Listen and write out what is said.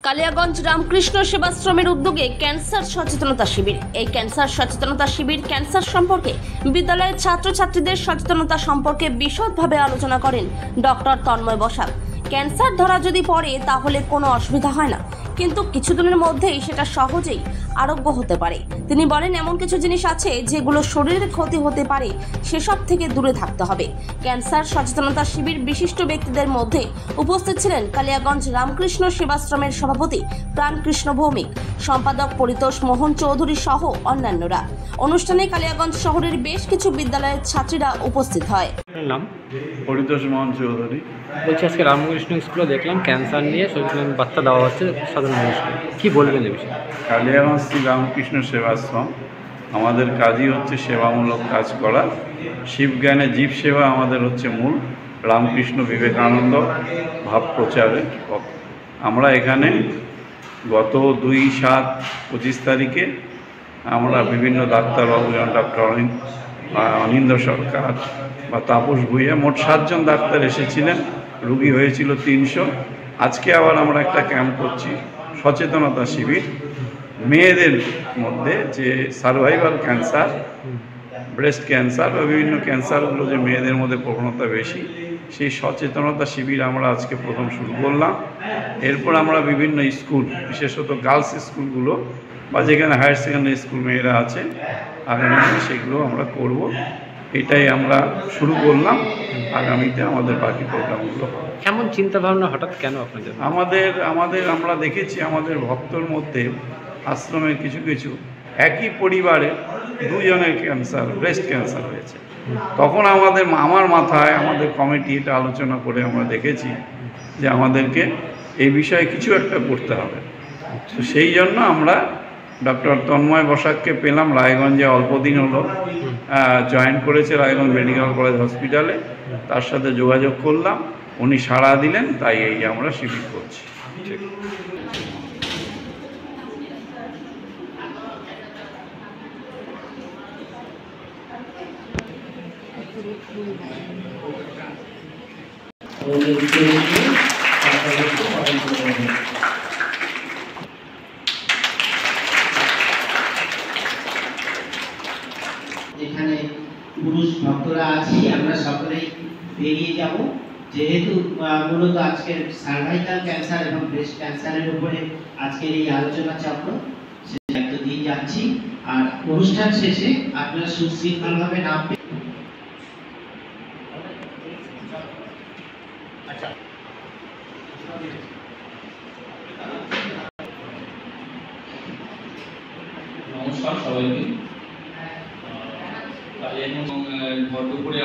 কালিয়াগঞ্জ রামকৃষ্ণ সেবাশ্রমের উদ্যোগে ক্যান্সার সচেতনতা শিবির। এই ক্যান্সার সচেতনতা শিবির ক্যান্সার সম্পর্কে বিদ্যালয়ের ছাত্রছাত্রীদের সচেতনতা সম্পর্কে বিশদভাবে আলোচনা করেন ডক্টর তন্ময় বসাক। ক্যান্সার ধরা যদি পড়ে তাহলে কোনো অসুবিধা হয় না, কিন্তু কিছুদিনের মধ্যেই সেটা সহজেই আরোগ্য হতে পারে। তিনি বলেন, এমন কিছু জিনিস আছে যেগুলো শরীরের ক্ষতি হতে পারে, সেসব থেকে দূরে থাকতে হবে। ক্যান্সার সচেতনতা শিবির বিশিষ্ট ব্যক্তিদের মধ্যে উপস্থিত ছিলেন কালিয়াগঞ্জ রামকৃষ্ণ সেবাশ্রমের সভাপতি প্রাণকৃষ্ণ ভৌমিক, সম্পাদক পরিতোষ মোহন চৌধুরী সহ অন্যান্যরা। অনুষ্ঠানে কালিয়াগঞ্জ শহরের বেশ কিছু বিদ্যালয়ের ছাত্রীরা উপস্থিত হয়। নাম পরিতোষ মোহন চৌধুরী। বলছি, আজকে রামকৃষ্ণ স্কুলে দেখলাম ক্যান্সার নিয়ে সচেতন বার্তা দেওয়া হচ্ছে সাধারণ মানুষকে, কী বলবেন এ বিষয়ে? কালিয়াগঞ্জ শ্রী রামকৃষ্ণ সেবাশ্রম আমাদের কাজই হচ্ছে সেবামূলক কাজ করা। শিবজ্ঞানে জীব সেবা আমাদের হচ্ছে মূল। রামকৃষ্ণ বিবেকানন্দ ভাব প্রচারের পথ। আমরা এখানে গত 2/7/25 তারিখে আমরা বিভিন্ন ডাক্তারবাবু, যেমন ডক্টর অনিন্দ্য সরকার বা তাপস ভূঁইয়া, মোট 7 জন ডাক্তার এসেছিলেন। রুগী হয়েছিল 300। আজকে আবার আমরা একটা ক্যাম্প করছি, সচেতনতা শিবির। মেয়েদের মধ্যে যে সার্ভাইভাল ক্যান্সার, ব্রেস্ট ক্যান্সার বা বিভিন্ন ক্যান্সারগুলো যে মেয়েদের মধ্যে প্রবণতা বেশি, সেই সচেতনতা শিবির আমরা আজকে প্রথম শুরু করলাম। এরপর আমরা বিভিন্ন স্কুল, বিশেষত গার্লস স্কুলগুলো বা যেখানে হায়ার সেকেন্ডারি স্কুল মেয়েরা আছে, আগামীতে সেগুলো আমরা করব। এটাই আমরা শুরু করলাম। আগামীতে আমাদের বাকি প্রোগ্রামগুলো হবে। কেমন চিন্তাভাবনা হঠাৎ কেন আপনাদের? আমরা দেখেছি আমাদের ভক্তর মধ্যে আশ্রমের কিছু একই পরিবারে 2 জনের ক্যান্সার, ব্রেস্ট ক্যান্সার হয়েছে। তখন আমার মাথায় আমাদের কমিটি এটা আলোচনা করে আমরা দেখেছি যে আমাদেরকে এই বিষয়ে কিছু একটা করতে হবে। তো সেই জন্য আমরা ডক্টর তন্ময় বসাককে পেলাম। রায়গঞ্জে অল্প দিন হলো জয়েন করেছে, রায়গঞ্জ মেডিকেল কলেজ হসপিটালে। তার সাথে যোগাযোগ করলাম, উনি সাড়া দিলেন, তাই এই আমরা শিবির করছি। যেখানে পুরুষ ভক্তরা আছি, আমরা সকলেই বেরিয়ে যাব। যেহেতু মূলত আজকের সার্ভাইকাল ক্যান্সার এবং ব্রেস্ট ক্যান্সারের উপরে আজকের এই আলোচনা চক্র, সেটা তো দিয়ে যাচ্ছি। আর অনুষ্ঠান শেষে আপনারা সুশৃঙ্খলভাবে নামবেন। নমস্কার সবাইকে। এবং ভর দুপুরে